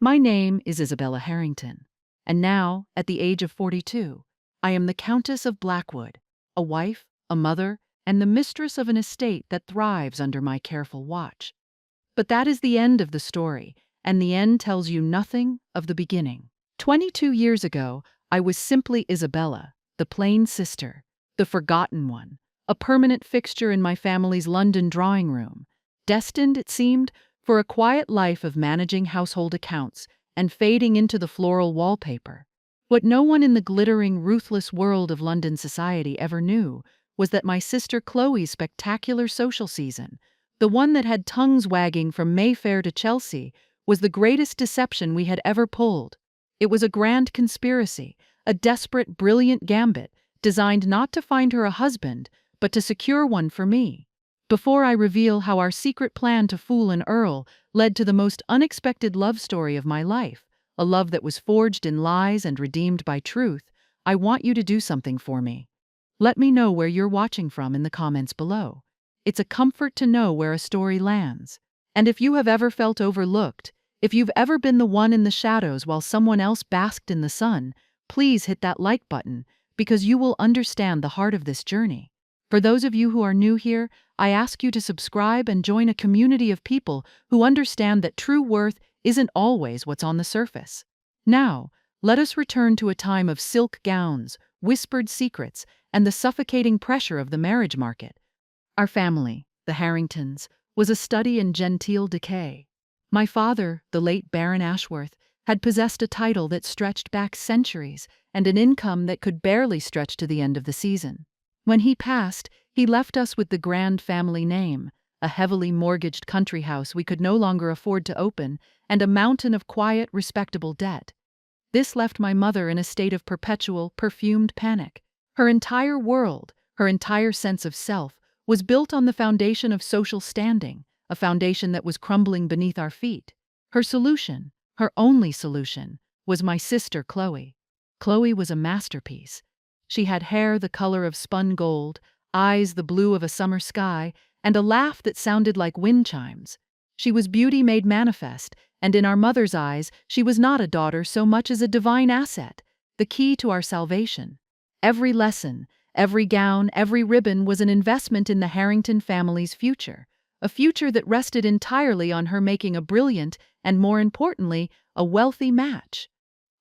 My name is Isabella Harrington, and now, at the age of 42, I am the Countess of Blackwood, a wife, a mother, and the mistress of an estate that thrives under my careful watch. But that is the end of the story, and the end tells you nothing of the beginning. 22 years ago, I was simply Isabella, the plain sister, the forgotten one, a permanent fixture in my family's London drawing room, destined, it seemed, for a quiet life of managing household accounts and fading into the floral wallpaper. What no one in the glittering, ruthless world of London society ever knew was that my sister Chloe's spectacular social season, the one that had tongues wagging from Mayfair to Chelsea, was the greatest deception we had ever pulled. It was a grand conspiracy, a desperate, brilliant gambit, designed not to find her a husband, but to secure one for me. Before I reveal how our secret plan to fool an Earl led to the most unexpected love story of my life, a love that was forged in lies and redeemed by truth, I want you to do something for me. Let me know where you're watching from in the comments below. It's a comfort to know where a story lands. And if you have ever felt overlooked, if you've ever been the one in the shadows while someone else basked in the sun, please hit that like button, because you will understand the heart of this journey. For those of you who are new here, I ask you to subscribe and join a community of people who understand that true worth isn't always what's on the surface. Now, let us return to a time of silk gowns, whispered secrets, and the suffocating pressure of the marriage market. Our family, the Harringtons, was a study in genteel decay. My father, the late Baron Ashworth, had possessed a title that stretched back centuries and an income that could barely stretch to the end of the season. When he passed, he left us with the grand family name, a heavily mortgaged country house we could no longer afford to open, and a mountain of quiet, respectable debt. This left my mother in a state of perpetual, perfumed panic. Her entire world, her entire sense of self, was built on the foundation of social standing, a foundation that was crumbling beneath our feet. Her solution, her only solution, was my sister Chloe. Chloe was a masterpiece. She had hair the color of spun gold, eyes the blue of a summer sky, and a laugh that sounded like wind chimes. She was beauty made manifest, and in our mother's eyes, she was not a daughter so much as a divine asset, the key to our salvation. Every lesson, every gown, every ribbon was an investment in the Harrington family's future, a future that rested entirely on her making a brilliant and, more importantly, a wealthy match.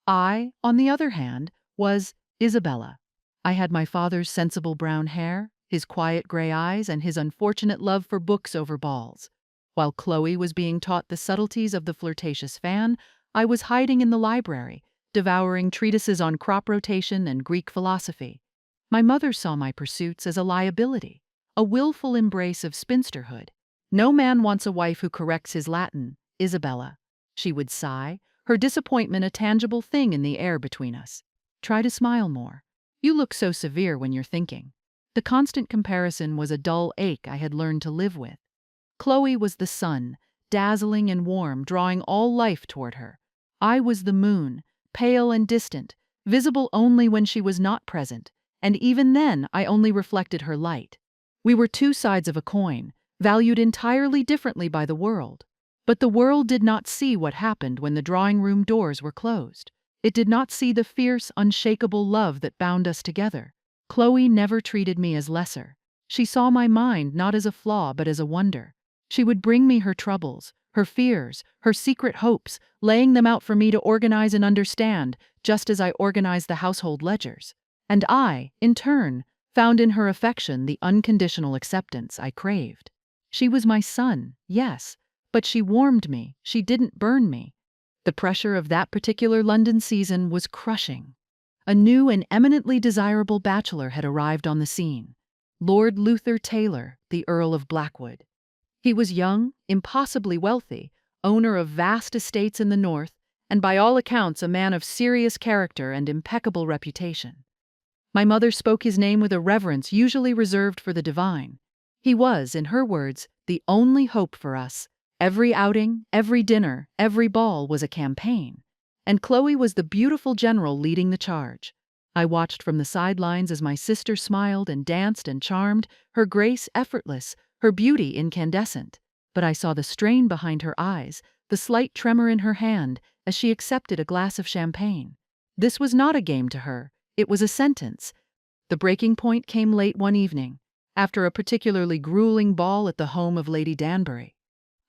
I, on the other hand, was Isabella. I had my father's sensible brown hair, his quiet gray eyes, and his unfortunate love for books over balls. While Chloe was being taught the subtleties of the flirtatious fan, I was hiding in the library, devouring treatises on crop rotation and Greek philosophy. My mother saw my pursuits as a liability, a willful embrace of spinsterhood. "No man wants a wife who corrects his Latin, Isabella," she would sigh, her disappointment a tangible thing in the air between us. "Try to smile more. You look so severe when you're thinking." The constant comparison was a dull ache I had learned to live with. Chloe was the sun, dazzling and warm, drawing all life toward her. I was the moon, pale and distant, visible only when she was not present, and even then I only reflected her light. We were two sides of a coin, valued entirely differently by the world. But the world did not see what happened when the drawing room doors were closed. It did not see the fierce, unshakable love that bound us together. Chloe never treated me as lesser. She saw my mind not as a flaw but as a wonder. She would bring me her troubles, her fears, her secret hopes, laying them out for me to organize and understand, just as I organized the household ledgers. And I, in turn, found in her affection the unconditional acceptance I craved. She was my sun, yes, but she warmed me, she didn't burn me. The pressure of that particular London season was crushing. A new and eminently desirable bachelor had arrived on the scene, Lord Luther Taylor, the Earl of Blackwood. He was young, impossibly wealthy, owner of vast estates in the north, and by all accounts a man of serious character and impeccable reputation. My mother spoke his name with a reverence usually reserved for the divine. He was, in her words, the only hope for us. Every outing, every dinner, every ball was a campaign, and Chloe was the beautiful general leading the charge. I watched from the sidelines as my sister smiled and danced and charmed, her grace effortless, her beauty incandescent. But I saw the strain behind her eyes, the slight tremor in her hand, as she accepted a glass of champagne. This was not a game to her, it was a sentence. The breaking point came late one evening, after a particularly grueling ball at the home of Lady Danbury.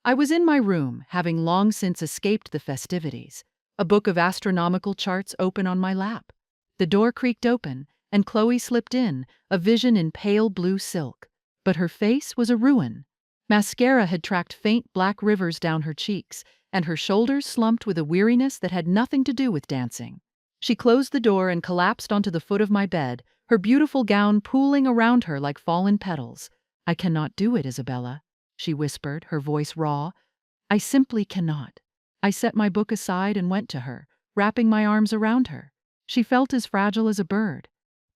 I was in my room, having long since escaped the festivities, a book of astronomical charts open on my lap. The door creaked open, and Chloe slipped in, a vision in pale blue silk. But her face was a ruin. Mascara had tracked faint black rivers down her cheeks, and her shoulders slumped with a weariness that had nothing to do with dancing. She closed the door and collapsed onto the foot of my bed, her beautiful gown pooling around her like fallen petals. "I cannot do it, Isabella," she whispered, her voice raw. "I simply cannot." I set my book aside and went to her, wrapping my arms around her. She felt as fragile as a bird.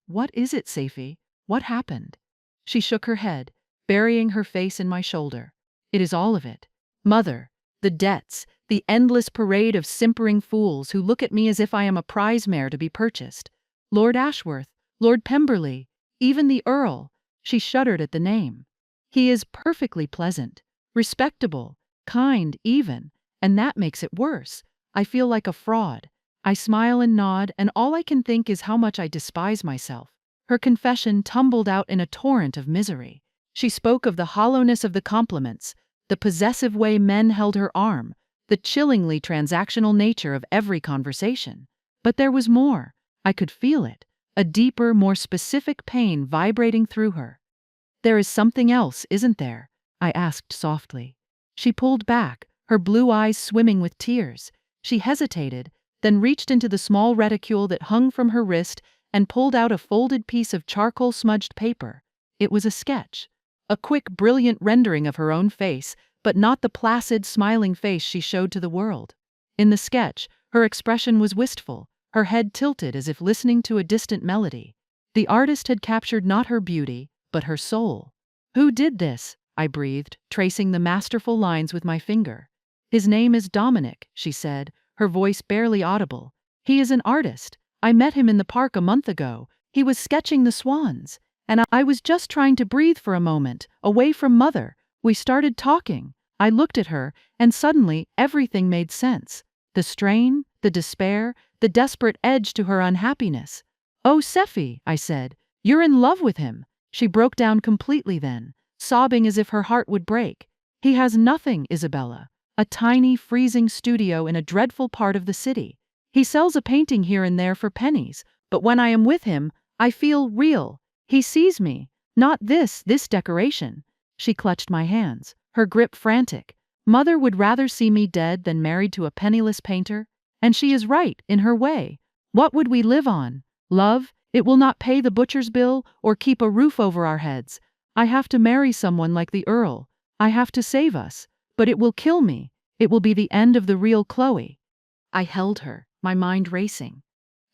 "What is it, Safi? What happened?" She shook her head, burying her face in my shoulder. "It is all of it. Mother, the debts, the endless parade of simpering fools who look at me as if I am a prize mare to be purchased. Lord Ashworth, Lord Pemberley, even the Earl." She shuddered at the name. "He is perfectly pleasant, respectable, kind even, and that makes it worse. I feel like a fraud." I smile and nod, and all I can think is how much I despise myself. Her confession tumbled out in a torrent of misery. She spoke of the hollowness of the compliments, the possessive way men held her arm, the chillingly transactional nature of every conversation. But there was more. I could feel it, a deeper, more specific pain vibrating through her. "There is something else, isn't there?" I asked softly. She pulled back, her blue eyes swimming with tears. She hesitated, then reached into the small reticule that hung from her wrist and pulled out a folded piece of charcoal-smudged paper. It was a sketch, a quick, brilliant rendering of her own face, but not the placid, smiling face she showed to the world. In the sketch, her expression was wistful, her head tilted as if listening to a distant melody. The artist had captured not her beauty, but her soul. "Who did this?" I breathed, tracing the masterful lines with my finger. "His name is Dominic," she said, her voice barely audible. "He is an artist. I met him in the park a month ago. He was sketching the swans, and I was just trying to breathe for a moment, away from Mother. We started talking. I looked at her, and suddenly everything made sense. The strain, the despair, the desperate edge to her unhappiness. 'Oh, Seffi,' I said, 'you're in love with him.' She broke down completely then, sobbing as if her heart would break. 'He has nothing, Isabella. A tiny, freezing studio in a dreadful part of the city. He sells a painting here and there for pennies, but when I am with him, I feel real. He sees me. Not this decoration.' She clutched my hands, her grip frantic. 'Mother would rather see me dead than married to a penniless painter. And she is right, in her way. What would we live on? Love? It will not pay the butcher's bill or keep a roof over our heads. I have to marry someone like the Earl. I have to save us. But it will kill me. It will be the end of the real Chloe.' I held her, my mind racing.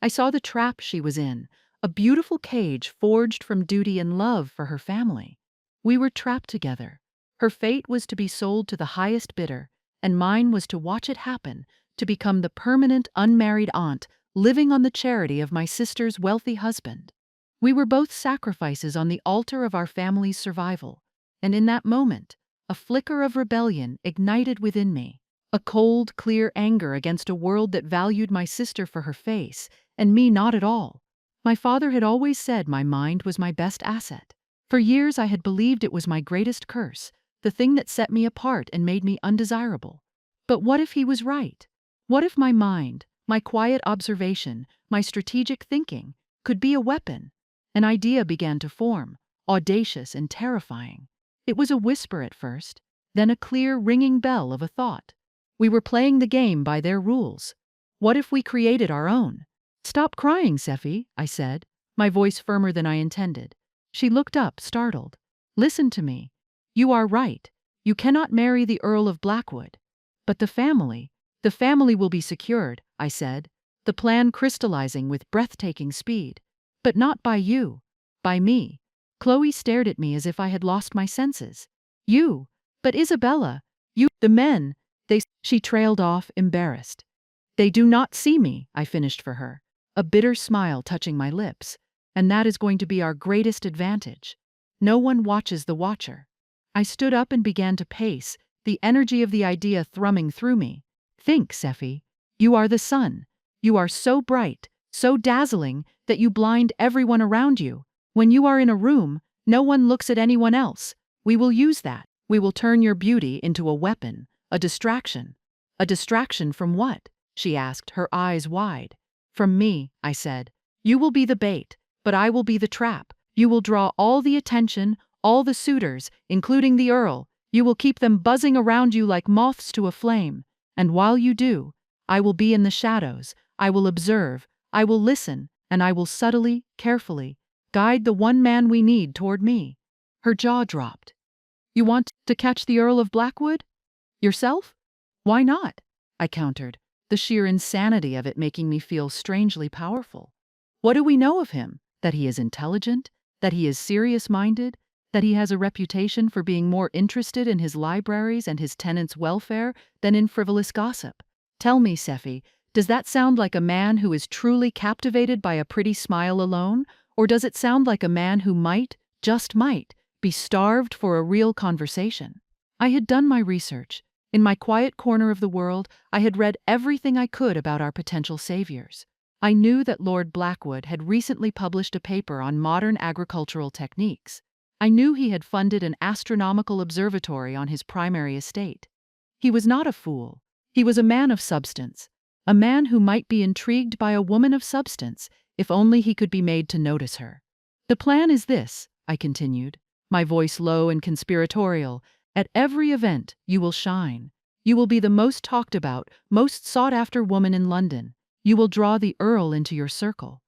I saw the trap she was in, a beautiful cage forged from duty and love for her family. We were trapped together. Her fate was to be sold to the highest bidder, and mine was to watch it happen, to become the permanent unmarried aunt living on the charity of my sister's wealthy husband. We were both sacrifices on the altar of our family's survival, and in that moment, a flicker of rebellion ignited within me, a cold, clear anger against a world that valued my sister for her face, and me not at all. My father had always said my mind was my best asset. For years I had believed it was my greatest curse, the thing that set me apart and made me undesirable. But what if he was right? What if my mind, my quiet observation, my strategic thinking, could be a weapon? An idea began to form, audacious and terrifying. It was a whisper at first, then a clear, ringing bell of a thought. We were playing the game by their rules. What if we created our own? "Stop crying, Seffi," I said, my voice firmer than I intended. She looked up, startled. "Listen to me. You are right. You cannot marry the Earl of Blackwood. But the family will be secured," I said, the plan crystallizing with breathtaking speed. "But not by you. By me." Chloe stared at me as if I had lost my senses. "You? But Isabella, you, the men, She trailed off, embarrassed. "They do not see me," I finished for her, a bitter smile touching my lips. "And that is going to be our greatest advantage. No one watches the watcher." I stood up and began to pace, the energy of the idea thrumming through me. "Think, Seffi. You are the sun. You are so bright, so dazzling, that you blind everyone around you. When you are in a room, no one looks at anyone else. We will use that. We will turn your beauty into a weapon, a distraction. A distraction from what? She asked, her eyes wide. From me, I said. You will be the bait, but I will be the trap. You will draw all the attention, all the suitors, including the Earl. You will keep them buzzing around you like moths to a flame. And while you do, I will be in the shadows. I will observe, I will listen, and I will subtly, carefully, guide the one man we need toward me. Her jaw dropped. You want to catch the Earl of Blackwood? Yourself? Why not? I countered, the sheer insanity of it making me feel strangely powerful. What do we know of him? That he is intelligent? That he is serious-minded? That he has a reputation for being more interested in his libraries and his tenants' welfare than in frivolous gossip? Tell me, Sephi, does that sound like a man who is truly captivated by a pretty smile alone, or does it sound like a man who might, just might, be starved for a real conversation? I had done my research. In my quiet corner of the world, I had read everything I could about our potential saviors. I knew that Lord Blackwood had recently published a paper on modern agricultural techniques. I knew he had funded an astronomical observatory on his primary estate. He was not a fool. He was a man of substance, a man who might be intrigued by a woman of substance, if only he could be made to notice her. The plan is this, I continued, my voice low and conspiratorial. At every event, you will shine. You will be the most talked about, most sought-after woman in London. You will draw the Earl into your circle.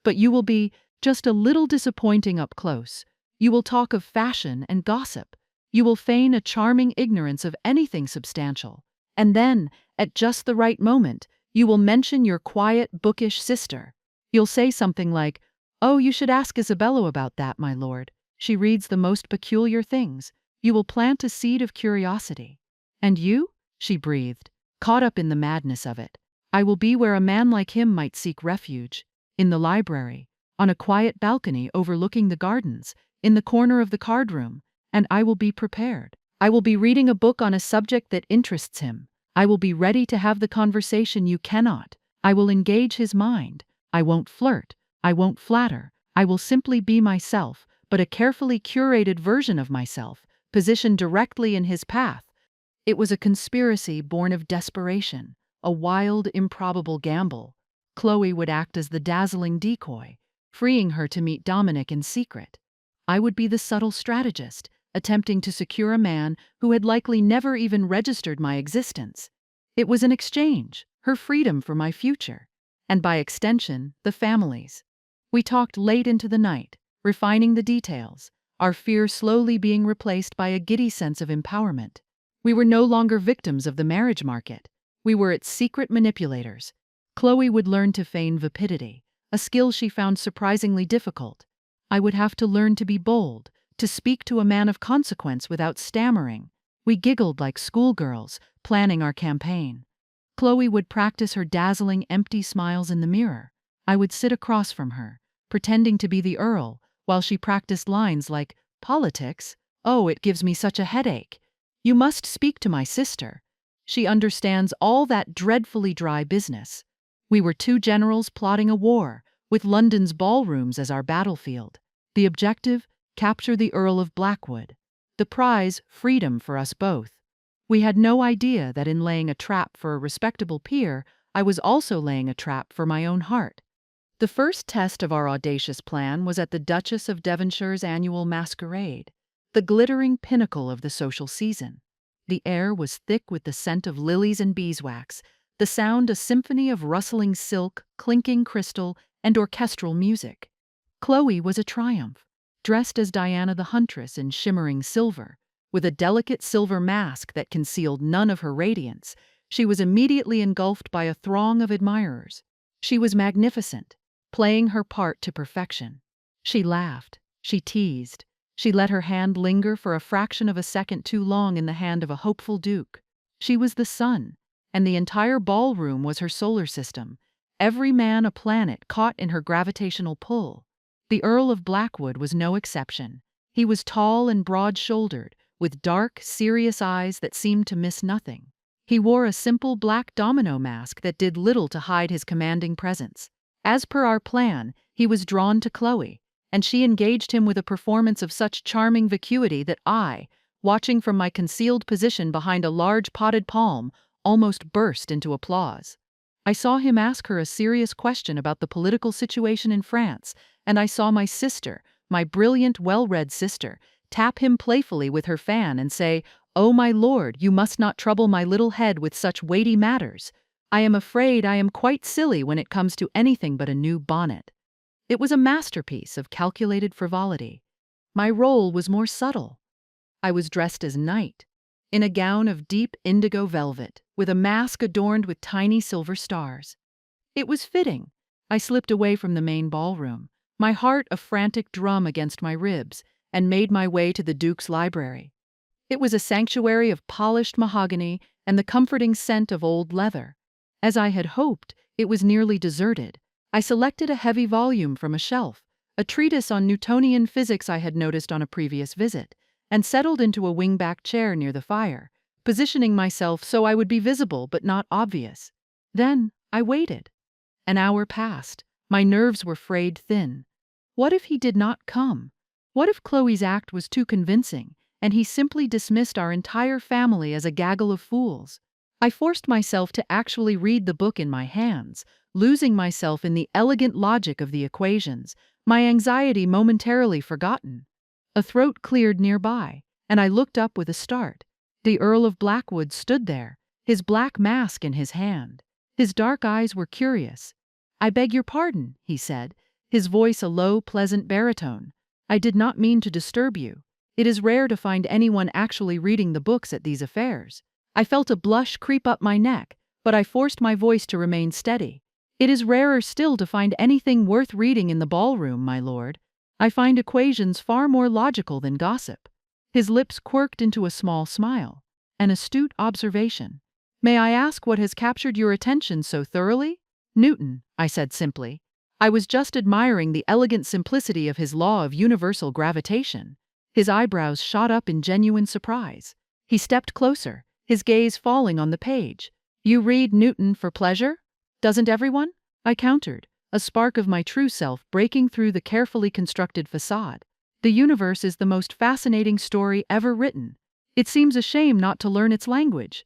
But you will be just a little disappointing up close. You will talk of fashion and gossip. You will feign a charming ignorance of anything substantial. And then, at just the right moment, you will mention your quiet, bookish sister. You'll say something like, "Oh, you should ask Isabella about that, my lord. She reads the most peculiar things." You will plant a seed of curiosity. And you? She breathed, caught up in the madness of it. I will be where a man like him might seek refuge. In the library, on a quiet balcony overlooking the gardens, in the corner of the card room, and I will be prepared. I will be reading a book on a subject that interests him. I will be ready to have the conversation you cannot. I will engage his mind. I won't flirt. I won't flatter. I will simply be myself, but a carefully curated version of myself, positioned directly in his path. It was a conspiracy born of desperation, a wild, improbable gamble. Chloe would act as the dazzling decoy, freeing her to meet Dominic in secret. I would be the subtle strategist, attempting to secure a man who had likely never even registered my existence. It was an exchange, her freedom for my future, and by extension, the family's. We talked late into the night, refining the details, our fear slowly being replaced by a giddy sense of empowerment. We were no longer victims of the marriage market. We were its secret manipulators. Chloe would learn to feign vapidity, a skill she found surprisingly difficult. I would have to learn to be bold, to speak to a man of consequence without stammering. We giggled like schoolgirls, planning our campaign. Chloe would practice her dazzling, empty smiles in the mirror. I would sit across from her, pretending to be the Earl, while she practiced lines like, "Politics? Oh, it gives me such a headache. You must speak to my sister. She understands all that dreadfully dry business." We were two generals plotting a war, with London's ballrooms as our battlefield. The objective, capture the Earl of Blackwood. The prize, freedom for us both. We had no idea that in laying a trap for a respectable peer, I was also laying a trap for my own heart. The first test of our audacious plan was at the Duchess of Devonshire's annual masquerade, the glittering pinnacle of the social season. The air was thick with the scent of lilies and beeswax, the sound a symphony of rustling silk, clinking crystal, and orchestral music. Chloe was a triumph, dressed as Diana the Huntress in shimmering silver, with a delicate silver mask that concealed none of her radiance. She was immediately engulfed by a throng of admirers. She was magnificent, playing her part to perfection. She laughed, she teased, she let her hand linger for a fraction of a second too long in the hand of a hopeful duke. She was the sun, and the entire ballroom was her solar system, every man a planet caught in her gravitational pull. The Earl of Blackwood was no exception. He was tall and broad-shouldered, with dark, serious eyes that seemed to miss nothing. He wore a simple black domino mask that did little to hide his commanding presence. As per our plan, he was drawn to Chloe, and she engaged him with a performance of such charming vacuity that I, watching from my concealed position behind a large potted palm, almost burst into applause. I saw him ask her a serious question about the political situation in France, and I saw my sister, my brilliant, well-read sister, tap him playfully with her fan and say, "Oh, my lord, you must not trouble my little head with such weighty matters. I am afraid I am quite silly when it comes to anything but a new bonnet." It was a masterpiece of calculated frivolity. My role was more subtle. I was dressed as night, in a gown of deep indigo velvet, with a mask adorned with tiny silver stars. It was fitting. I slipped away from the main ballroom, my heart a frantic drum against my ribs, and made my way to the Duke's library. It was a sanctuary of polished mahogany and the comforting scent of old leather. As I had hoped, it was nearly deserted. I selected a heavy volume from a shelf, a treatise on Newtonian physics I had noticed on a previous visit, and settled into a wingback chair near the fire, positioning myself so I would be visible but not obvious. Then I waited. An hour passed. My nerves were frayed thin. What if he did not come? What if Chloe's act was too convincing, and he simply dismissed our entire family as a gaggle of fools? I forced myself to actually read the book in my hands, losing myself in the elegant logic of the equations, my anxiety momentarily forgotten. A throat cleared nearby, and I looked up with a start. The Earl of Blackwood stood there, his black mask in his hand. His dark eyes were curious. "I beg your pardon," he said, his voice a low, pleasant baritone. "I did not mean to disturb you. It is rare to find anyone actually reading the books at these affairs." I felt a blush creep up my neck, but I forced my voice to remain steady. "It is rarer still to find anything worth reading in the ballroom, my lord. I find equations far more logical than gossip." His lips quirked into a small smile. An astute observation. "May I ask what has captured your attention so thoroughly?" "Newton," I said simply. I was just admiring the elegant simplicity of his law of universal gravitation. His eyebrows shot up in genuine surprise. He stepped closer, his gaze falling on the page. "You read Newton for pleasure? Doesn't everyone?" I countered, a spark of my true self breaking through the carefully constructed facade. "The universe is the most fascinating story ever written. It seems a shame not to learn its language."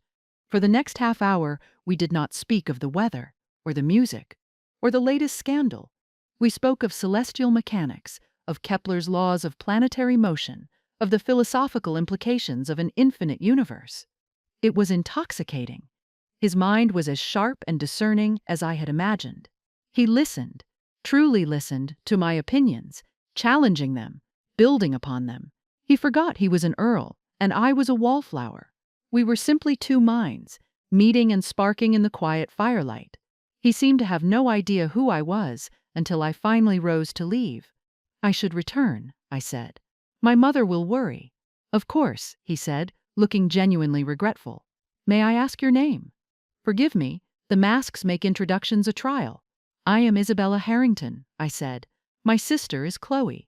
For the next half hour, we did not speak of the weather, or the music, or the latest scandal. We spoke of celestial mechanics, of Kepler's laws of planetary motion, of the philosophical implications of an infinite universe. It was intoxicating. His mind was as sharp and discerning as I had imagined. He listened, truly listened, to my opinions, challenging them, building upon them. He forgot he was an earl, and I was a wallflower. We were simply two minds, meeting and sparking in the quiet firelight. He seemed to have no idea who I was until I finally rose to leave. "I should return," I said. "My mother will worry." "Of course," he said, looking genuinely regretful. "May I ask your name?" "Forgive me, the masks make introductions a trial." "I am Isabella Harrington," I said. "My sister is Chloe."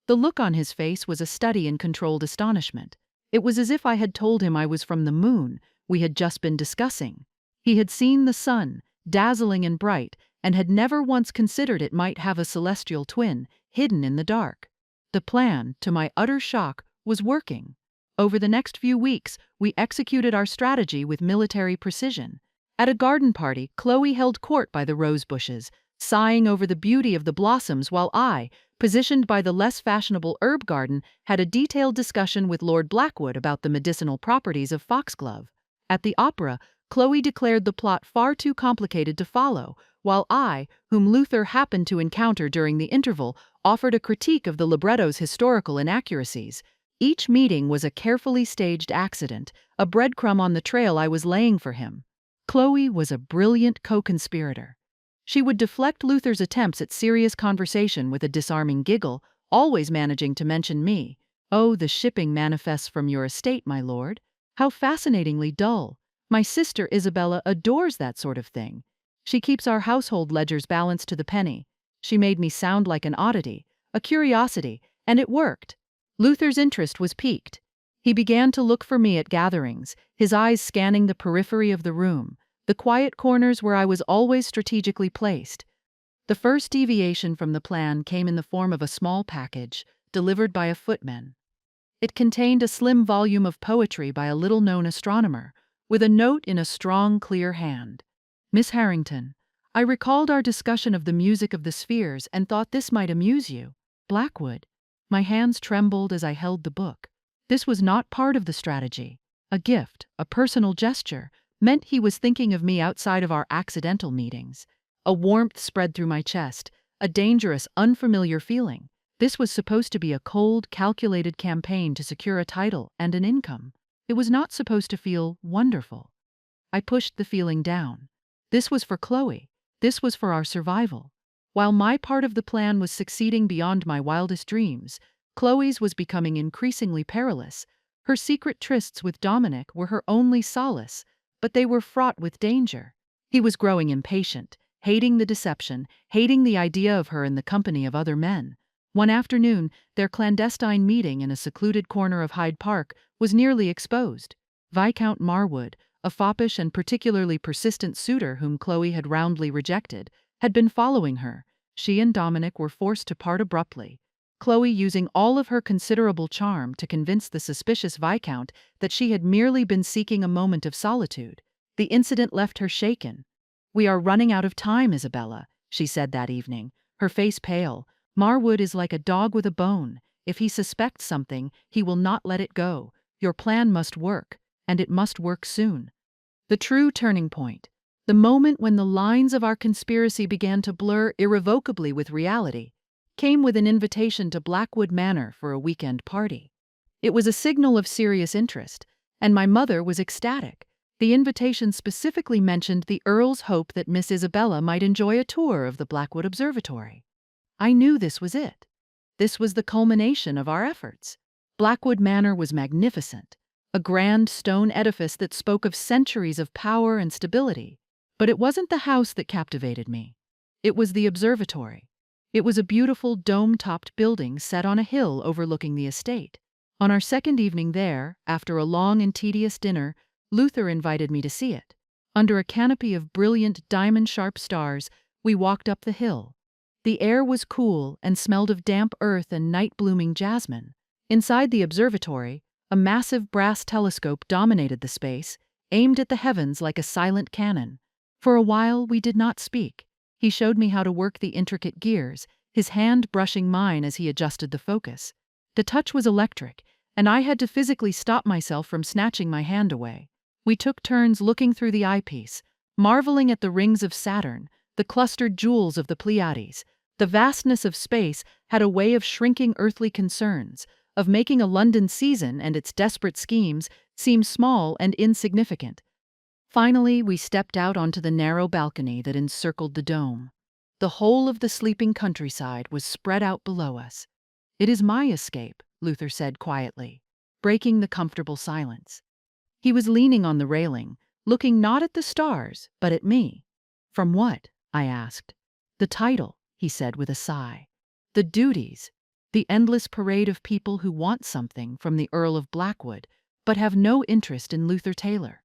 The look on his face was a study in controlled astonishment. It was as if I had told him I was from the moon we had just been discussing. He had seen the sun, dazzling and bright, and had never once considered it might have a celestial twin, hidden in the dark. The plan, to my utter shock, was working. Over the next few weeks, we executed our strategy with military precision. At a garden party, Chloe held court by the rose bushes, sighing over the beauty of the blossoms, while I, positioned by the less fashionable herb garden, had a detailed discussion with Lord Blackwood about the medicinal properties of foxglove. At the opera, Chloe declared the plot far too complicated to follow, while I, whom Luther happened to encounter during the interval, offered a critique of the libretto's historical inaccuracies. Each meeting was a carefully staged accident, a breadcrumb on the trail I was laying for him. Chloe was a brilliant co-conspirator. She would deflect Luther's attempts at serious conversation with a disarming giggle, always managing to mention me. "Oh, the shipping manifests from your estate, my lord. How fascinatingly dull. My sister Isabella adores that sort of thing. She keeps our household ledgers balanced to the penny." She made me sound like an oddity, a curiosity, and it worked. Luther's interest was piqued. He began to look for me at gatherings, his eyes scanning the periphery of the room, the quiet corners where I was always strategically placed. The first deviation from the plan came in the form of a small package, delivered by a footman. It contained a slim volume of poetry by a little-known astronomer, with a note in a strong, clear hand. Miss Harrington, I recalled our discussion of the music of the spheres and thought this might amuse you. Blackwood. My hands trembled as I held the book. This was not part of the strategy. A gift, a personal gesture, meant he was thinking of me outside of our accidental meetings. A warmth spread through my chest, a dangerous, unfamiliar feeling. This was supposed to be a cold, calculated campaign to secure a title and an income. It was not supposed to feel wonderful. I pushed the feeling down. This was for Chloe. This was for our survival. While my part of the plan was succeeding beyond my wildest dreams, Chloe's was becoming increasingly perilous. Her secret trysts with Dominic were her only solace, but they were fraught with danger. He was growing impatient, hating the deception, hating the idea of her in the company of other men. One afternoon, their clandestine meeting in a secluded corner of Hyde Park was nearly exposed. Viscount Marwood, a foppish and particularly persistent suitor whom Chloe had roundly rejected, had been following her. She and Dominic were forced to part abruptly, Chloe using all of her considerable charm to convince the suspicious Viscount that she had merely been seeking a moment of solitude. The incident left her shaken. "We are running out of time, Isabella," she said that evening, her face pale. "Marwood is like a dog with a bone. If he suspects something, he will not let it go. Your plan must work, and it must work soon." The true turning point, the moment when the lines of our conspiracy began to blur irrevocably with reality, came with an invitation to Blackwood Manor for a weekend party. It was a signal of serious interest, and my mother was ecstatic. The invitation specifically mentioned the Earl's hope that Miss Isabella might enjoy a tour of the Blackwood Observatory. I knew this was it. This was the culmination of our efforts. Blackwood Manor was magnificent, a grand stone edifice that spoke of centuries of power and stability. But it wasn't the house that captivated me. It was the observatory. It was a beautiful dome-topped building set on a hill overlooking the estate. On our second evening there, after a long and tedious dinner, Luther invited me to see it. Under a canopy of brilliant, diamond-sharp stars, we walked up the hill. The air was cool and smelled of damp earth and night-blooming jasmine. Inside the observatory, a massive brass telescope dominated the space, aimed at the heavens like a silent cannon. For a while, we did not speak. He showed me how to work the intricate gears, his hand brushing mine as he adjusted the focus. The touch was electric, and I had to physically stop myself from snatching my hand away. We took turns looking through the eyepiece, marveling at the rings of Saturn, the clustered jewels of the Pleiades. The vastness of space had a way of shrinking earthly concerns, of making a London season and its desperate schemes seem small and insignificant. Finally, we stepped out onto the narrow balcony that encircled the dome. The whole of the sleeping countryside was spread out below us. "It is my escape," Luther said quietly, breaking the comfortable silence. He was leaning on the railing, looking not at the stars, but at me. "From what?" I asked. "The title," he said with a sigh. "The duties, the endless parade of people who want something from the Earl of Blackwood, but have no interest in Luther Taylor.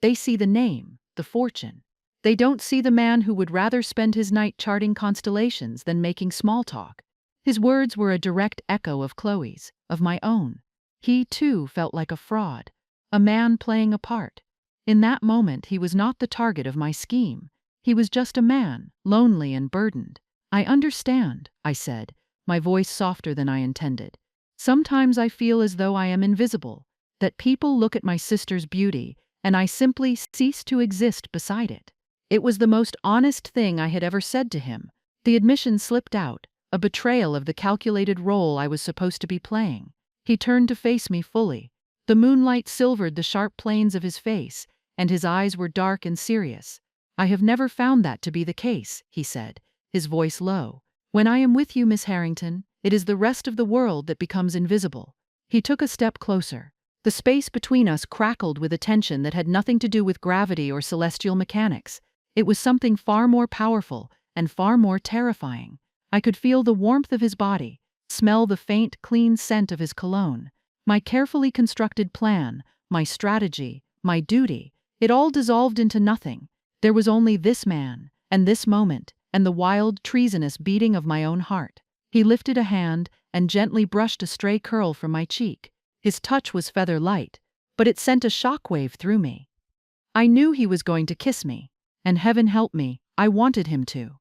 They see the name, the fortune. They don't see the man who would rather spend his night charting constellations than making small talk." His words were a direct echo of Chloe's, of my own. He, too, felt like a fraud, a man playing a part. In that moment, he was not the target of my scheme. He was just a man, lonely and burdened. "I understand," I said, my voice softer than I intended. "Sometimes I feel as though I am invisible, that people look at my sister's beauty, and I simply cease to exist beside it." It was the most honest thing I had ever said to him. The admission slipped out, a betrayal of the calculated role I was supposed to be playing. He turned to face me fully. The moonlight silvered the sharp planes of his face, and his eyes were dark and serious. "I have never found that to be the case," he said, his voice low. "When I am with you, Miss Harrington, it is the rest of the world that becomes invisible." He took a step closer. The space between us crackled with a tension that had nothing to do with gravity or celestial mechanics. It was something far more powerful and far more terrifying. I could feel the warmth of his body, smell the faint, clean scent of his cologne. My carefully constructed plan, my strategy, my duty, it all dissolved into nothing. There was only this man, and this moment, and the wild, treasonous beating of my own heart. He lifted a hand and gently brushed a stray curl from my cheek. His touch was feather light, but it sent a shockwave through me. I knew he was going to kiss me, and heaven help me, I wanted him to.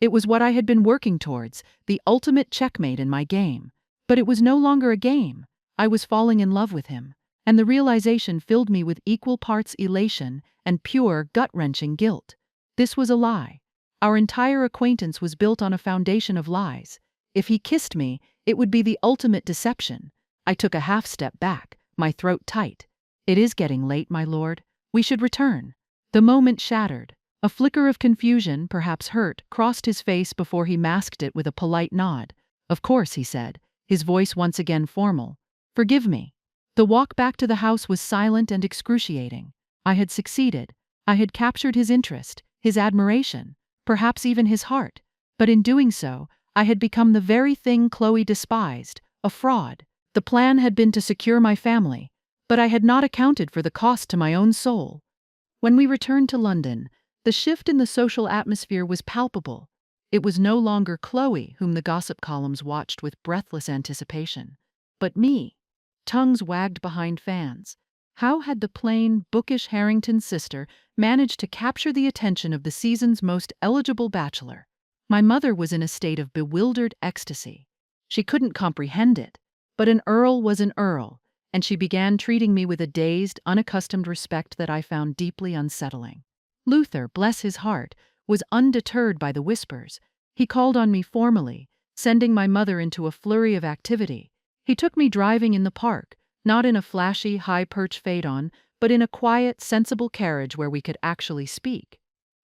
It was what I had been working towards, the ultimate checkmate in my game. But it was no longer a game. I was falling in love with him, and the realization filled me with equal parts elation and pure, gut-wrenching guilt. This was a lie. Our entire acquaintance was built on a foundation of lies. If he kissed me, it would be the ultimate deception. I took a half step back, my throat tight. "It is getting late, my lord. We should return." The moment shattered. A flicker of confusion, perhaps hurt, crossed his face before he masked it with a polite nod. "Of course," he said, his voice once again formal. "Forgive me." The walk back to the house was silent and excruciating. I had succeeded. I had captured his interest, his admiration, perhaps even his heart. But in doing so, I had become the very thing Chloe despised, a fraud. The plan had been to secure my family, but I had not accounted for the cost to my own soul. When we returned to London, the shift in the social atmosphere was palpable. It was no longer Chloe whom the gossip columns watched with breathless anticipation, but me. Tongues wagged behind fans. How had the plain, bookish Harrington sister managed to capture the attention of the season's most eligible bachelor? My mother was in a state of bewildered ecstasy. She couldn't comprehend it, but an Earl was an Earl, and she began treating me with a dazed, unaccustomed respect that I found deeply unsettling. Luther, bless his heart, was undeterred by the whispers. He called on me formally, sending my mother into a flurry of activity. He took me driving in the park, not in a flashy, high-perch phaeton, but in a quiet, sensible carriage where we could actually speak.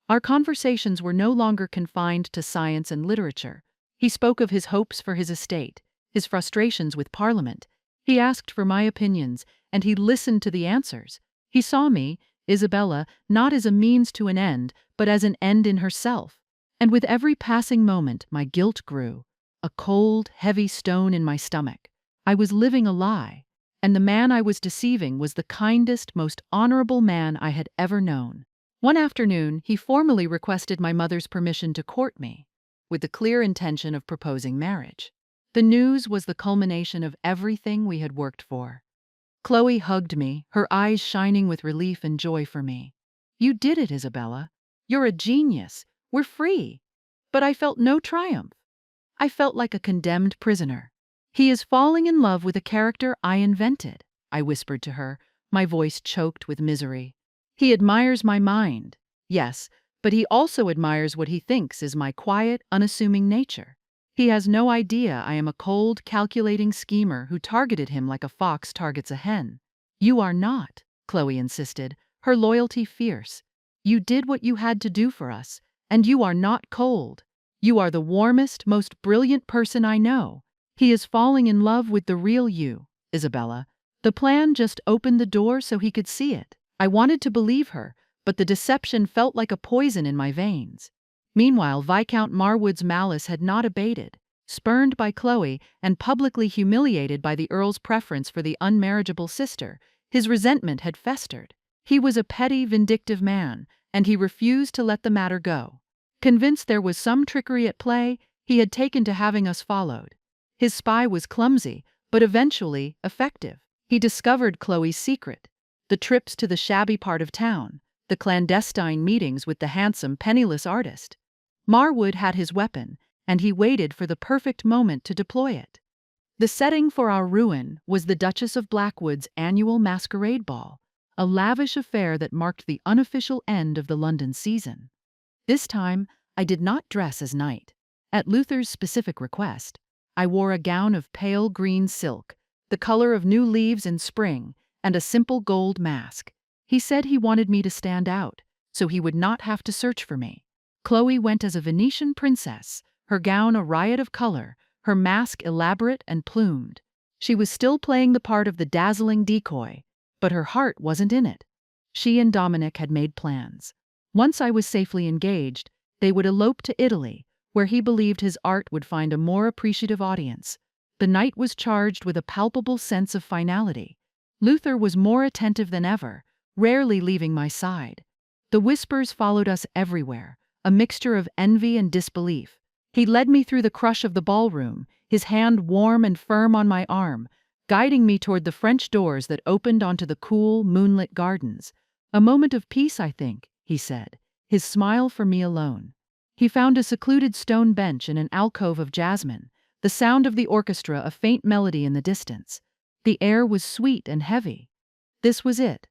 Our conversations were no longer confined to science and literature. He spoke of his hopes for his estate, his frustrations with Parliament. He asked for my opinions, and he listened to the answers. He saw me, Isabella, not as a means to an end, but as an end in herself. And with every passing moment, my guilt grew, a cold, heavy stone in my stomach. I was living a lie, and the man I was deceiving was the kindest, most honorable man I had ever known. One afternoon, he formally requested my mother's permission to court me, with the clear intention of proposing marriage. The news was the culmination of everything we had worked for. Chloe hugged me, her eyes shining with relief and joy for me. "You did it, Isabella. You're a genius. We're free." But I felt no triumph. I felt like a condemned prisoner. "He is falling in love with a character I invented," I whispered to her, my voice choked with misery. "He admires my mind, yes, but he also admires what he thinks is my quiet, unassuming nature. He has no idea I am a cold, calculating schemer who targeted him like a fox targets a hen." "You are not," Chloe insisted, her loyalty fierce. "You did what you had to do for us, and you are not cold. You are the warmest, most brilliant person I know. He is falling in love with the real you, Isabella. The plan just opened the door so he could see it." I wanted to believe her, but the deception felt like a poison in my veins. Meanwhile, Viscount Marwood's malice had not abated. Spurned by Chloe and publicly humiliated by the Earl's preference for the unmarriageable sister, his resentment had festered. He was a petty, vindictive man, and he refused to let the matter go. Convinced there was some trickery at play, he had taken to having us followed. His spy was clumsy, but eventually effective. He discovered Chloe's secret: the trips to the shabby part of town, the clandestine meetings with the handsome, penniless artist. Marwood had his weapon, and he waited for the perfect moment to deploy it. The setting for our ruin was the Duchess of Blackwood's annual masquerade ball, a lavish affair that marked the unofficial end of the London season. This time, I did not dress as knight. At Luther's specific request, I wore a gown of pale green silk, the color of new leaves in spring, and a simple gold mask. He said he wanted me to stand out, so he would not have to search for me. Chloe went as a Venetian princess, her gown a riot of color, her mask elaborate and plumed. She was still playing the part of the dazzling decoy, but her heart wasn't in it. She and Dominic had made plans. Once I was safely engaged, they would elope to Italy, where he believed his art would find a more appreciative audience. The night was charged with a palpable sense of finality. Luther was more attentive than ever, rarely leaving my side. The whispers followed us everywhere, a mixture of envy and disbelief. He led me through the crush of the ballroom, his hand warm and firm on my arm, guiding me toward the French doors that opened onto the cool, moonlit gardens. "A moment of peace, I think," he said, his smile for me alone. He found a secluded stone bench in an alcove of jasmine, the sound of the orchestra a faint melody in the distance. The air was sweet and heavy. This was it.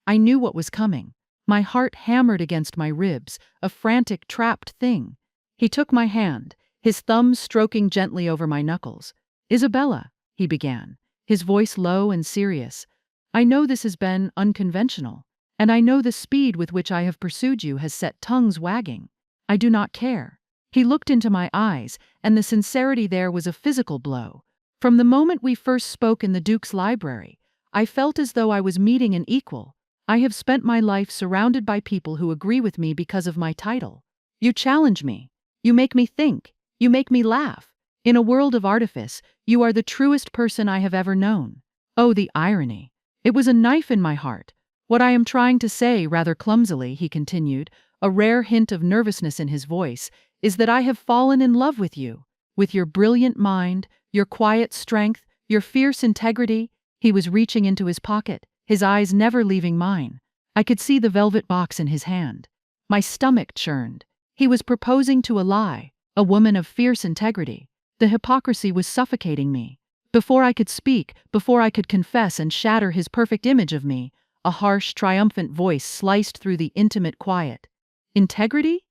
I knew what was coming. My heart hammered against my ribs, a frantic, trapped thing. He took my hand, his thumbs stroking gently over my knuckles. "Isabella," he began, his voice low and serious, "I know this has been unconventional, and I know the speed with which I have pursued you has set tongues wagging. I do not care." He looked into my eyes, and the sincerity there was a physical blow. From the moment we first spoke in the Duke's library, I felt as though I was meeting an equal. "I have spent my life surrounded by people who agree with me because of my title. You challenge me. You make me think. You make me laugh. In a world of artifice, you are the truest person I have ever known." Oh, the irony. It was a knife in my heart. "What I am trying to say, rather clumsily," he continued, a rare hint of nervousness in his voice, "is that I have fallen in love with you. With your brilliant mind, your quiet strength, your fierce integrity." He was reaching into his pocket, his eyes never leaving mine. I could see the velvet box in his hand. My stomach churned. He was proposing to a lie, a woman of fierce integrity. The hypocrisy was suffocating me. Before I could speak, before I could confess and shatter his perfect image of me, a harsh, triumphant voice sliced through the intimate quiet. "Integrity?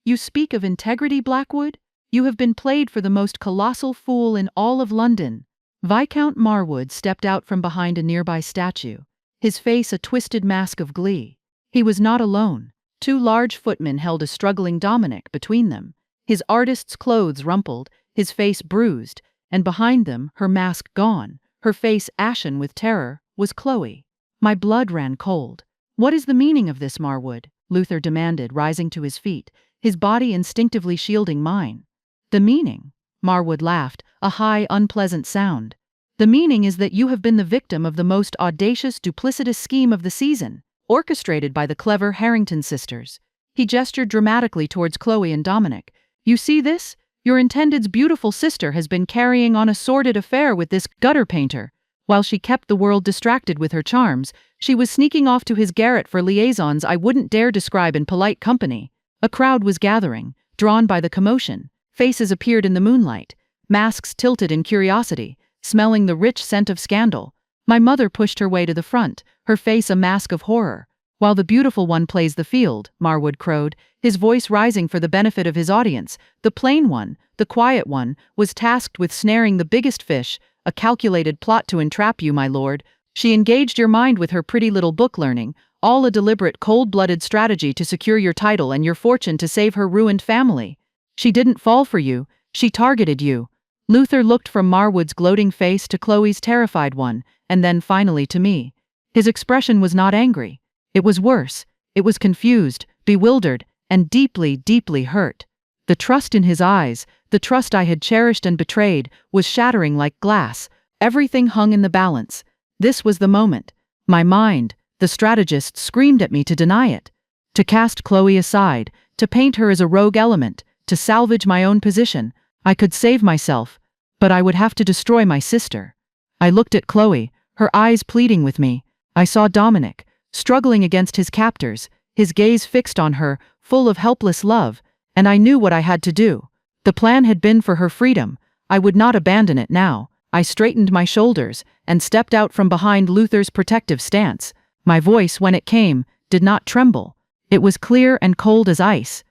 You speak of integrity, Blackwood? You have been played for the most colossal fool in all of London." Viscount Marwood stepped out from behind a nearby statue, his face a twisted mask of glee. He was not alone. Two large footmen held a struggling Dominic between them, his artist's clothes rumpled, his face bruised, and behind them, her mask gone, her face ashen with terror, was Chloe. My blood ran cold. "What is the meaning of this, Marwood?" Luther demanded, rising to his feet, his body instinctively shielding mine. "The meaning?" Marwood laughed, a high, unpleasant sound. "The meaning is that you have been the victim of the most audacious, duplicitous scheme of the season, orchestrated by the clever Harrington sisters." He gestured dramatically towards Chloe and Dominic. "You see this? Your intended's beautiful sister has been carrying on a sordid affair with this gutter painter. While she kept the world distracted with her charms, she was sneaking off to his garret for liaisons I wouldn't dare describe in polite company." A crowd was gathering, drawn by the commotion. Faces appeared in the moonlight, masks tilted in curiosity, smelling the rich scent of scandal. My mother pushed her way to the front, her face a mask of horror. "While the beautiful one plays the field," Marwood crowed, his voice rising for the benefit of his audience, "the plain one, the quiet one, was tasked with snaring the biggest fish, a calculated plot to entrap you, my lord. She engaged your mind with her pretty little book learning, all a deliberate, cold-blooded strategy to secure your title and your fortune to save her ruined family. She didn't fall for you, she targeted you." Luther looked from Marwood's gloating face to Chloe's terrified one, and then finally to me. His expression was not angry. It was worse. It was confused, bewildered, and deeply, deeply hurt. The trust in his eyes, the trust I had cherished and betrayed, was shattering like glass. Everything hung in the balance. This was the moment. My mind, the strategist, screamed at me to deny it, to cast Chloe aside, to paint her as a rogue element, to salvage my own position. I could save myself, but I would have to destroy my sister. I looked at Chloe, her eyes pleading with me. I saw Dominic, struggling against his captors, his gaze fixed on her, full of helpless love, and I knew what I had to do. The plan had been for her freedom. I would not abandon it now. I straightened my shoulders and stepped out from behind Luther's protective stance. My voice, when it came, did not tremble. It was clear and cold as ice.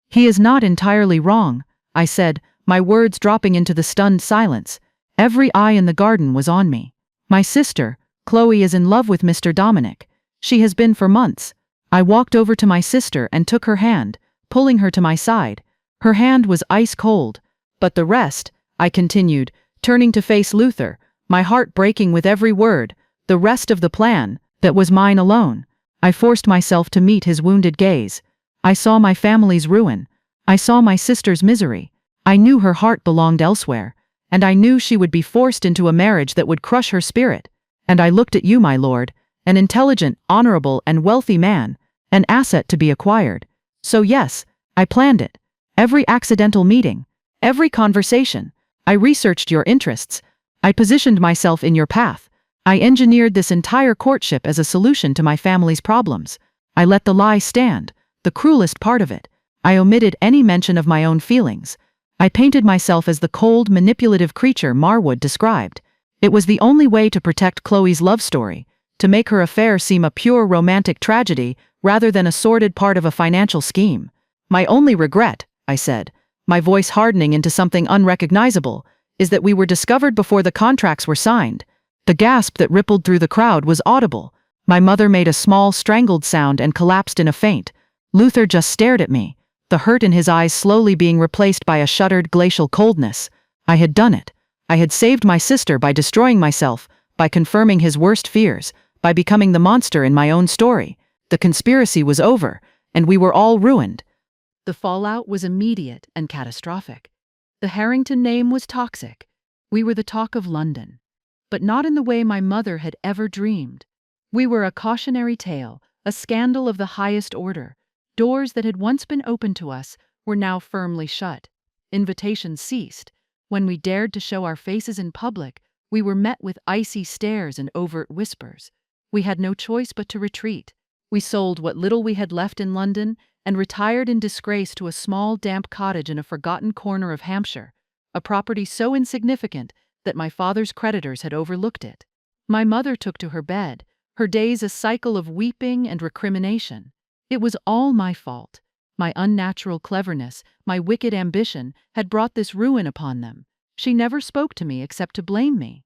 "He is not entirely wrong," I said, my words dropping into the stunned silence. Every eye in the garden was on me. "My sister, Chloe, is in love with Mr. Dominic. She has been for months." I walked over to my sister and took her hand, pulling her to my side. Her hand was ice cold. "But the rest," I continued, turning to face Luther, my heart breaking with every word, "the rest of the plan, that was mine alone." I forced myself to meet his wounded gaze. I saw my family's ruin. I saw my sister's misery. I knew her heart belonged elsewhere. and I knew she would be forced into a marriage that would crush her spirit. And I looked at you, my lord, an intelligent, honorable, and wealthy man, an asset to be acquired. So yes, I planned it. Every accidental meeting, every conversation. I researched your interests. I positioned myself in your path. I engineered this entire courtship as a solution to my family's problems. I let the lie stand, the cruelest part of it. I omitted any mention of my own feelings. I painted myself as the cold, manipulative creature Marwood described. It was the only way to protect Chloe's love story, to make her affair seem a pure romantic tragedy rather than a sordid part of a financial scheme. My only regret, I said, my voice hardening into something unrecognizable, is that we were discovered before the contracts were signed. The gasp that rippled through the crowd was audible. My mother made a small, strangled sound and collapsed in a faint. Luther just stared at me, the hurt in his eyes slowly being replaced by a shuttered, glacial coldness. I had done it. I had saved my sister by destroying myself, by confirming his worst fears, by becoming the monster in my own story. The conspiracy was over, and we were all ruined. The fallout was immediate and catastrophic. The Harrington name was toxic. We were the talk of London. But not in the way my mother had ever dreamed. We were a cautionary tale, a scandal of the highest order. Doors that had once been open to us were now firmly shut. Invitations ceased. When we dared to show our faces in public, we were met with icy stares and overt whispers. We had no choice but to retreat. We sold what little we had left in London and retired in disgrace to a small, damp cottage in a forgotten corner of Hampshire, a property so insignificant that my father's creditors had overlooked it. My mother took to her bed, her days a cycle of weeping and recrimination. It was all my fault. My unnatural cleverness, my wicked ambition, had brought this ruin upon them. She never spoke to me except to blame me.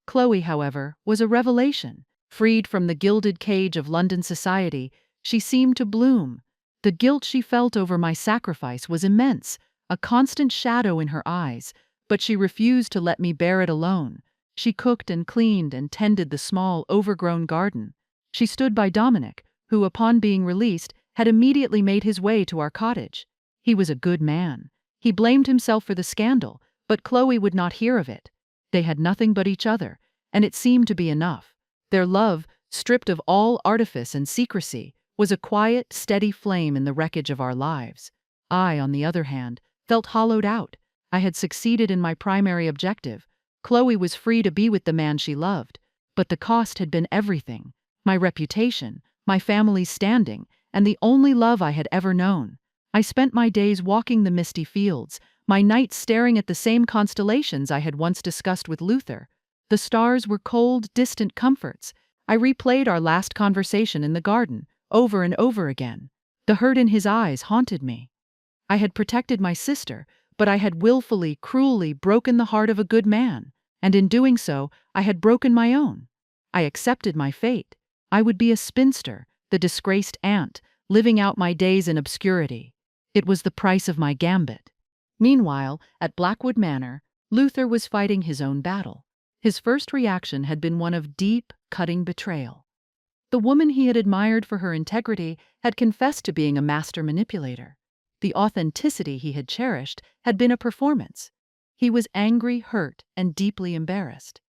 Chloe, however, was a revelation. Freed from the gilded cage of London society, she seemed to bloom. The guilt she felt over my sacrifice was immense, a constant shadow in her eyes, but she refused to let me bear it alone. She cooked and cleaned and tended the small, overgrown garden. She stood by Dominic, who, upon being released, had immediately made his way to our cottage. He was a good man. He blamed himself for the scandal, but Chloe would not hear of it. They had nothing but each other, and it seemed to be enough. Their love, stripped of all artifice and secrecy, was a quiet, steady flame in the wreckage of our lives. I, on the other hand, felt hollowed out. I had succeeded in my primary objective. Chloe was free to be with the man she loved, but the cost had been everything: my reputation, my family's standing, and the only love I had ever known. I spent my days walking the misty fields, my nights staring at the same constellations I had once discussed with Luther. The stars were cold, distant comforts. I replayed our last conversation in the garden, over and over again. The hurt in his eyes haunted me. I had protected my sister, but I had willfully, cruelly broken the heart of a good man, and in doing so, I had broken my own. I accepted my fate. I would be a spinster, the disgraced aunt, living out my days in obscurity. It was the price of my gambit. Meanwhile, at Blackwood Manor, Luther was fighting his own battle. His first reaction had been one of deep, cutting betrayal. The woman he had admired for her integrity had confessed to being a master manipulator. The authenticity he had cherished had been a performance. He was angry, hurt, and deeply embarrassed.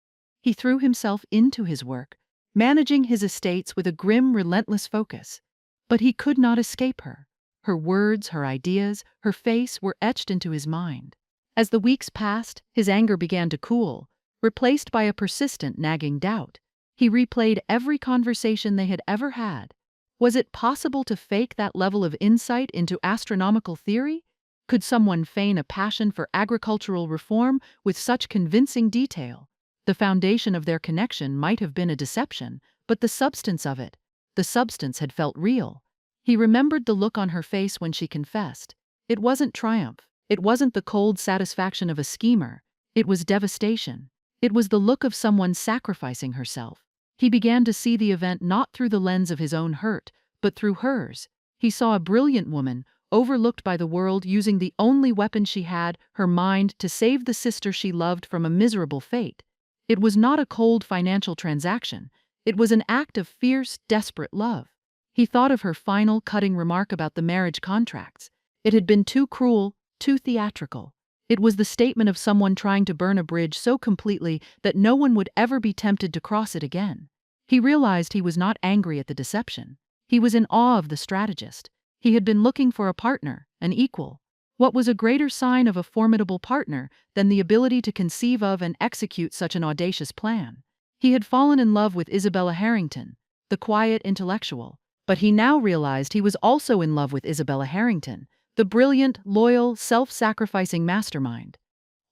He threw himself into his work, managing his estates with a grim, relentless focus. But he could not escape her. Her words, her ideas, her face were etched into his mind. As the weeks passed, his anger began to cool, replaced by a persistent, nagging doubt. He replayed every conversation they had ever had. Was it possible to fake that level of insight into astronomical theory? Could someone feign a passion for agricultural reform with such convincing detail? The foundation of their connection might have been a deception, but the substance of it, the substance had felt real. He remembered the look on her face when she confessed. It wasn't triumph. It wasn't the cold satisfaction of a schemer. It was devastation. It was the look of someone sacrificing herself. He began to see the event not through the lens of his own hurt, but through hers. He saw a brilliant woman, overlooked by the world, using the only weapon she had, her mind, to save the sister she loved from a miserable fate. It was not a cold financial transaction. It was an act of fierce, desperate love. He thought of her final, cutting remark about the marriage contracts. It had been too cruel, too theatrical. It was the statement of someone trying to burn a bridge so completely that no one would ever be tempted to cross it again. He realized he was not angry at the deception. He was in awe of the strategist. He had been looking for a partner, an equal. What was a greater sign of a formidable partner than the ability to conceive of and execute such an audacious plan? He had fallen in love with Isabella Harrington, the quiet intellectual, but he now realized he was also in love with Isabella Harrington, the brilliant, loyal, self-sacrificing mastermind.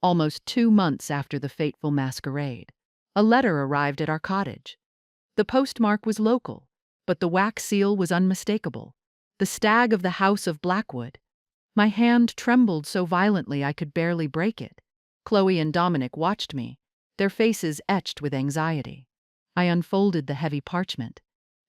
Almost 2 months after the fateful masquerade, a letter arrived at our cottage. The postmark was local, but the wax seal was unmistakable. The stag of the House of Blackwood. My hand trembled so violently I could barely break it. Chloe and Dominic watched me, their faces etched with anxiety. I unfolded the heavy parchment.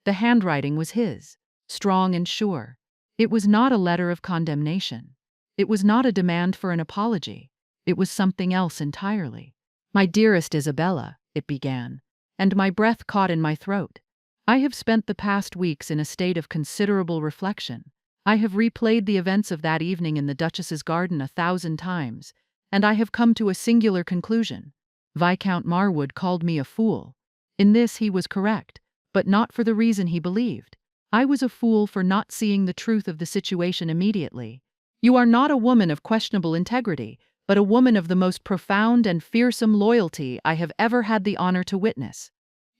The handwriting was his, strong and sure. It was not a letter of condemnation. It was not a demand for an apology. It was something else entirely. "My dearest Isabella," it began, and my breath caught in my throat. "I have spent the past weeks in a state of considerable reflection. I have replayed the events of that evening in the Duchess's garden 1,000 times, and I have come to a singular conclusion. Viscount Marwood called me a fool. In this he was correct, but not for the reason he believed. I was a fool for not seeing the truth of the situation immediately. You are not a woman of questionable integrity, but a woman of the most profound and fearsome loyalty I have ever had the honor to witness.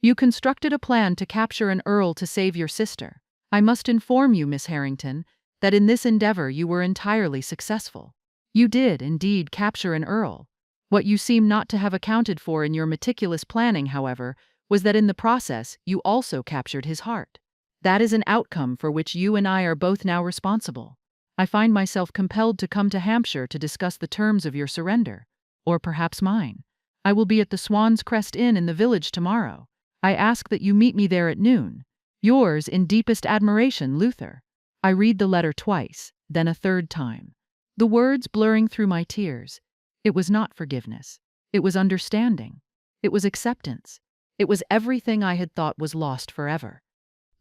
You constructed a plan to capture an earl to save your sister. I must inform you, Miss Harrington, that in this endeavor you were entirely successful. You did, indeed, capture an earl. What you seem not to have accounted for in your meticulous planning, however, was that in the process you also captured his heart. That is an outcome for which you and I are both now responsible. I find myself compelled to come to Hampshire to discuss the terms of your surrender, or perhaps mine. I will be at the Swan's Crest Inn in the village tomorrow. I ask that you meet me there at noon. Yours in deepest admiration, Luther. I read the letter twice, then a third time, the words blurring through my tears. It was not forgiveness. It was understanding. It was acceptance. It was everything I had thought was lost forever.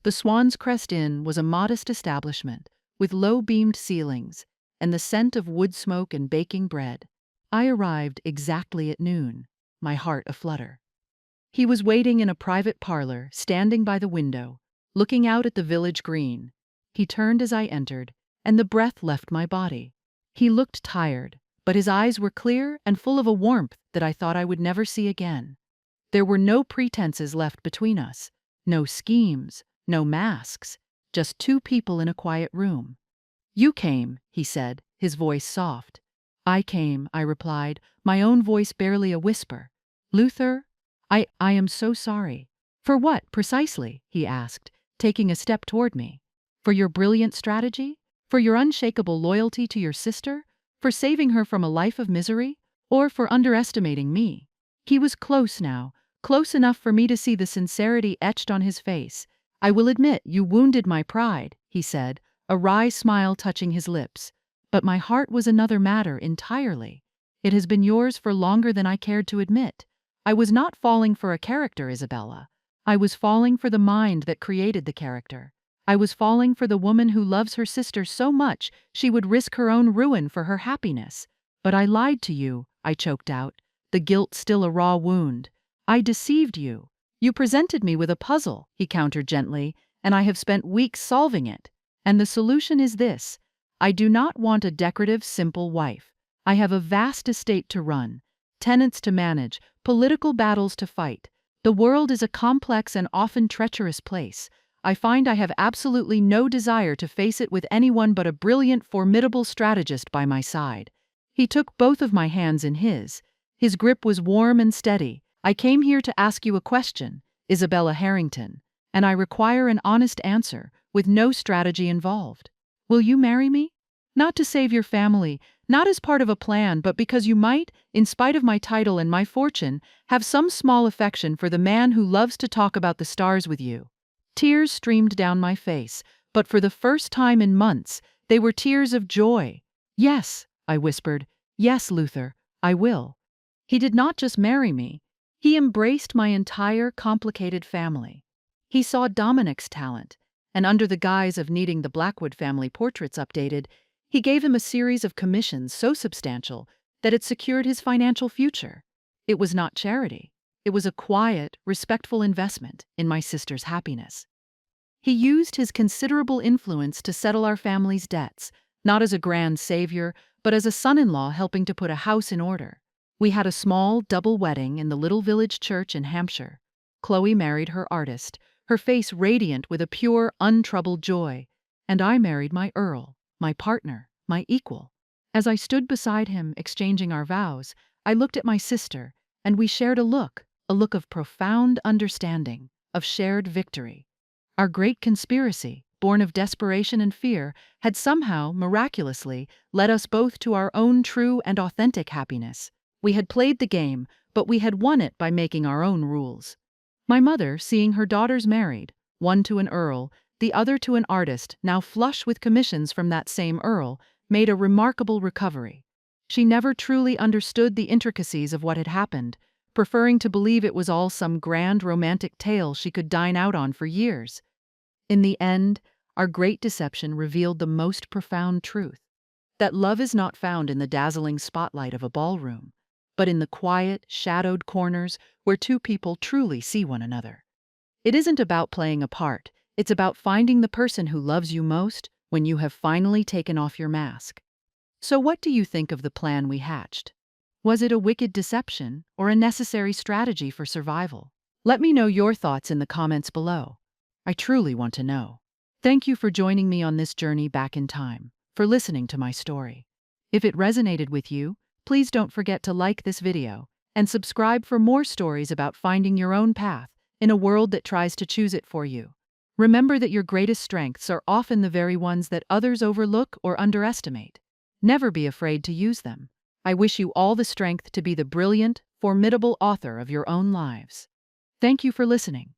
The Swan's Crest Inn was a modest establishment, with low-beamed ceilings, and the scent of wood smoke and baking bread. I arrived exactly at noon, my heart aflutter. He was waiting in a private parlor, standing by the window, looking out at the village green. He turned as I entered, and the breath left my body. He looked tired, but his eyes were clear and full of a warmth that I thought I would never see again. There were no pretenses left between us, no schemes, no masks, just two people in a quiet room. "You came," he said, his voice soft. "I came," I replied, my own voice barely a whisper. "Luther, I am so sorry." "For what, precisely?" he asked, taking a step toward me. "For your brilliant strategy? For your unshakable loyalty to your sister? For saving her from a life of misery? Or for underestimating me?" He was close now, close enough for me to see the sincerity etched on his face. "I will admit you wounded my pride," he said, a wry smile touching his lips. "But my heart was another matter entirely. It has been yours for longer than I cared to admit. I was not falling for a character, Isabella. I was falling for the mind that created the character. I was falling for the woman who loves her sister so much she would risk her own ruin for her happiness. But I lied to you," I choked out, the guilt still a raw wound. "I deceived you. You presented me with a puzzle," he countered gently, "and I have spent weeks solving it. And the solution is this. I do not want a decorative, simple wife. I have a vast estate to run, tenants to manage, political battles to fight. The world is a complex and often treacherous place. I find I have absolutely no desire to face it with anyone but a brilliant, formidable strategist by my side." He took both of my hands in his. His grip was warm and steady. "I came here to ask you a question, Isabella Harrington, and I require an honest answer, with no strategy involved. Will you marry me? Not to save your family, not as part of a plan, but because you might, in spite of my title and my fortune, have some small affection for the man who loves to talk about the stars with you." Tears streamed down my face, but for the first time in months, they were tears of joy. "Yes," I whispered. "Yes, Luther, I will." He did not just marry me. He embraced my entire complicated family. He saw Dominic's talent, and under the guise of needing the Blackwood family portraits updated, he gave him a series of commissions so substantial that it secured his financial future. It was not charity. It was a quiet, respectful investment in my sister's happiness. He used his considerable influence to settle our family's debts, not as a grand savior, but as a son-in-law helping to put a house in order. We had a small double wedding in the little village church in Hampshire. Chloe married her artist, her face radiant with a pure, untroubled joy, and I married my Earl, my partner, my equal. As I stood beside him, exchanging our vows, I looked at my sister, and we shared a look of profound understanding, of shared victory. Our great conspiracy, born of desperation and fear, had somehow, miraculously, led us both to our own true and authentic happiness. We had played the game, but we had won it by making our own rules. My mother, seeing her daughters married, one to an earl, the other to an artist, now flush with commissions from that same earl, made a remarkable recovery. She never truly understood the intricacies of what had happened, preferring to believe it was all some grand romantic tale she could dine out on for years. In the end, our great deception revealed the most profound truth: that love is not found in the dazzling spotlight of a ballroom, but in the quiet, shadowed corners where two people truly see one another. It isn't about playing a part, it's about finding the person who loves you most when you have finally taken off your mask. So what do you think of the plan we hatched? Was it a wicked deception or a necessary strategy for survival? Let me know your thoughts in the comments below. I truly want to know. Thank you for joining me on this journey back in time, for listening to my story. If it resonated with you, please don't forget to like this video and subscribe for more stories about finding your own path in a world that tries to choose it for you. Remember that your greatest strengths are often the very ones that others overlook or underestimate. Never be afraid to use them. I wish you all the strength to be the brilliant, formidable author of your own lives. Thank you for listening.